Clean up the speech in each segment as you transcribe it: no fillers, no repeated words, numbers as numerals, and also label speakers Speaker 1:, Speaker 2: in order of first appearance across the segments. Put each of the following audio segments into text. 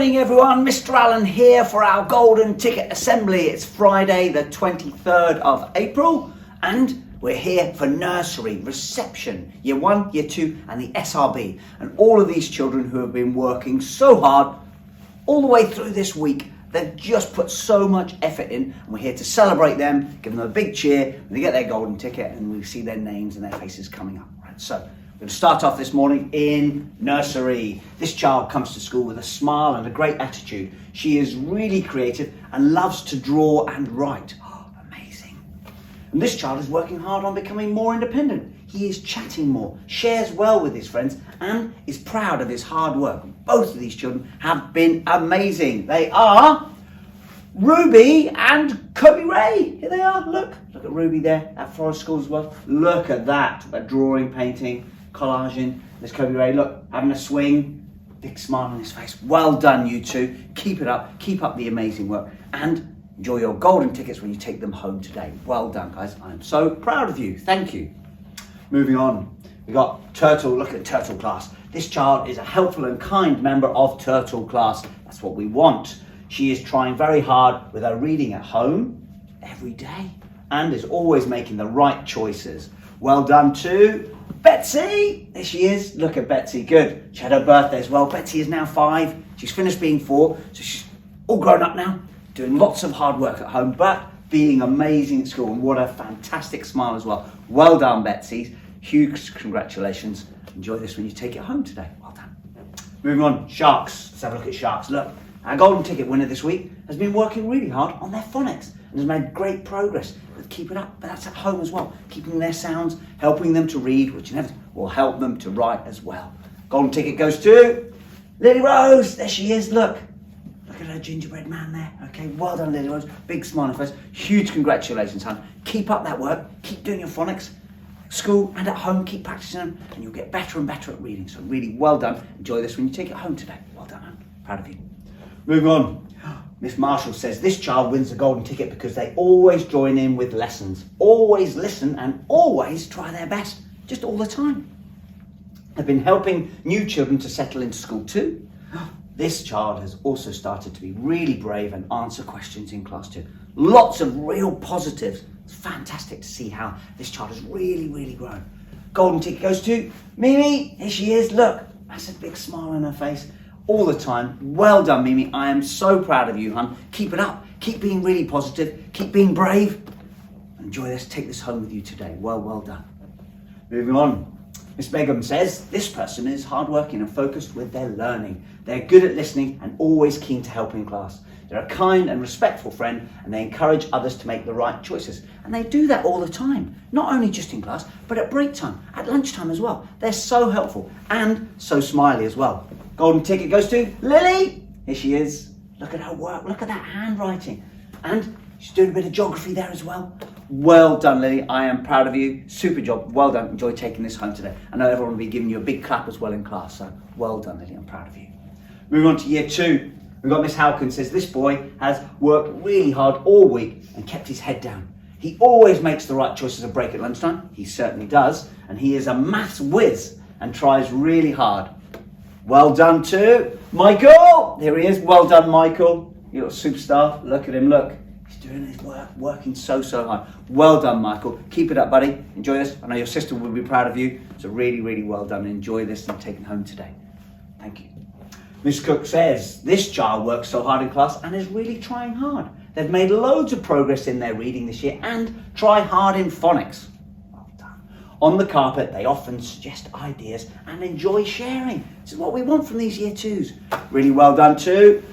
Speaker 1: morning everyone, Mr. Allen here for our Golden Ticket Assembly. It's Friday the 23rd of April and we're here for nursery, reception, year 1, year 2 and the SRB. And all of these children who have been working so hard all the way through this week, they've just put so much effort in and we're here to celebrate them, give them a big cheer when they get their golden ticket and we see their names and their faces coming up. Right, so we're going to start off this morning in nursery. This child comes to school with a smile and a great attitude. She is really creative and loves to draw and write. Oh, amazing. And this child is working hard on becoming more independent. He is chatting more, shares well with his friends and is proud of his hard work. Both of these children have been amazing. They are Ruby and Kobe Ray. Here they are. Look at Ruby there at Forest School as well. Look at that. A drawing, painting, collaging. There's Kobe Ray. Look, having a swing. Big smile on his face. Well done, you two. Keep it up. Keep up the amazing work. And enjoy your golden tickets when you take them home today. Well done, guys. I'm so proud of you. Thank you. Moving on. We got Turtle. Look at Turtle class. This child is a helpful and kind member of Turtle class. That's what we want. She is trying very hard with her reading at home every day and is always making the right choices. Well done to Betsy. There she is. Look at Betsy. Good. She had her birthday as well. Betsy is now 5. She's finished being 4, so she's all grown up now, doing lots of hard work at home, but being amazing at school. And what a fantastic smile as well. Well done, Betsy. Huge congratulations. Enjoy this when you take it home today. Well done. Moving on. Sharks. Let's have a look at Sharks. Look. Our golden ticket winner this week has been working really hard on their phonics and has made great progress. But keep it up, but that's at home as well. Keeping their sounds, helping them to read, which inevitably will help them to write as well. Golden ticket goes to Lily Rose. There she is, look. Look at her gingerbread man there. Okay, well done, Lily Rose. Big smile on her face. Huge congratulations, hon. Keep up that work. Keep doing your phonics. School and at home, keep practicing them and you'll get better and better at reading. So really well done. Enjoy this when you take it home today. Well done, hon. Proud of you. Moving on, Miss Marshall says this child wins the golden ticket because they always join in with lessons, always listen and always try their best, just all the time. They've been helping new children to settle into school too. This child has also started to be really brave and answer questions in class too. Lots of real positives. It's fantastic to see how this child has really grown. Golden ticket goes to Mimi. Here she is, look, that's a big smile on her face. All the time. Well done, Mimi. I am so proud of you, hon. Keep it up. Keep being really positive. Keep being brave. Enjoy this. Take this home with you today. Well done. Moving on. Miss Begum says this person is hardworking and focused with their learning. They're good at listening and always keen to help in class. They're a kind and respectful friend and they encourage others to make the right choices. And they do that all the time. Not only just in class, but at break time, at lunchtime as well. They're so helpful and so smiley as well. Golden ticket goes to Lily. Here she is. Look at her work. Look at that handwriting. And she's doing a bit of geography there as well. Well done, Lily. I am proud of you. Super job. Well done. Enjoy taking this home today. I know everyone will be giving you a big clap as well in class. So well done, Lily. I'm proud of you. Moving on to year 2. We've got Miss Halkins says this boy has worked really hard all week and kept his head down. He always makes the right choices at break at lunchtime. He certainly does. And he is a maths whiz and tries really hard. Well done to Michael. There he is. Well done, Michael. You're a superstar. Look at him. Look. He's doing his work, working so hard. Well done, Michael. Keep it up, buddy. Enjoy this. I know your sister will be proud of you. So really well done. Enjoy this and take it home today. Thank you. Miss Cook says this child works so hard in class and is really trying hard. They've made loads of progress in their reading this year and try hard in phonics. On the carpet, they often suggest ideas and enjoy sharing. This is what we want from these year 2s. Really well done to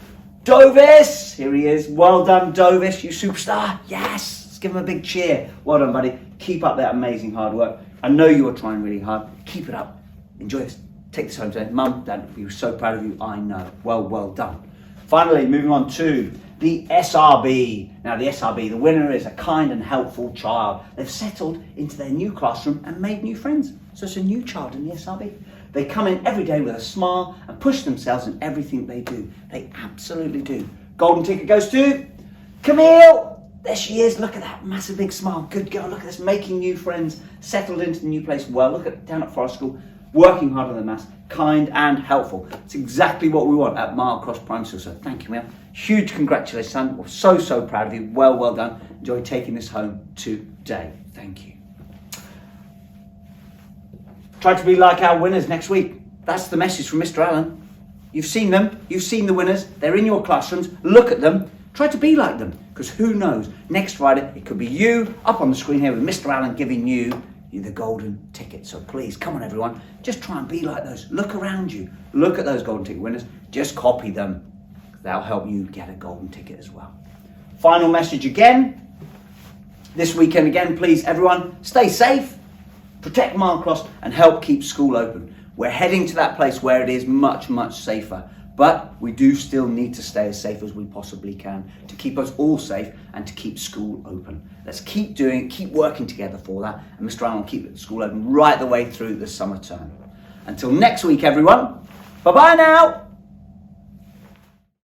Speaker 1: Dovis. Here he is. Well done, Dovis. You superstar. Yes. Let's give him a big cheer. Well done, buddy. Keep up that amazing hard work. I know you are trying really hard. Keep it up. Enjoy this. Take this home today. Mum, Dad, we were so proud of you. I know. Well done. Finally, moving on to the SRB. Now the SRB, the winner is a kind and helpful child. They've settled into their new classroom and made new friends. So it's a new child in the SRB. They come in every day with a smile and push themselves in everything they do. They absolutely do. Golden ticket goes to Camille. There she is. Look at that massive big smile. Good girl. Look at this, making new friends, settled into the new place well. Look at down at Forest School. working hard on the maths, kind and helpful. It's exactly what we want at Mile Cross Primary School. So thank you, Mel. Huge congratulations, son. We're so proud of you. Well done. Enjoy taking this home today. Thank you. Try to be like our winners next week. That's the message from Mr. Allen. You've seen them. You've seen the winners. They're in your classrooms. Look at them. Try to be like them, because who knows? Next Friday, it could be you up on the screen here with Mr. Allen giving you the golden ticket. So please, come on everyone, just try and be like those. Look around you. Look at those golden ticket winners. Just copy them. That'll help you get a golden ticket as well. Final message again. This weekend again, please everyone, stay safe, protect Mile Cross and help keep school open. We're heading to that place where it is much safer. But we do still need to stay as safe as we possibly can to keep us all safe and to keep school open. Let's keep doing it, keep working together for that. And Mr. Allen will keep the school open right the way through the summer term. Until next week, everyone. Bye-bye now.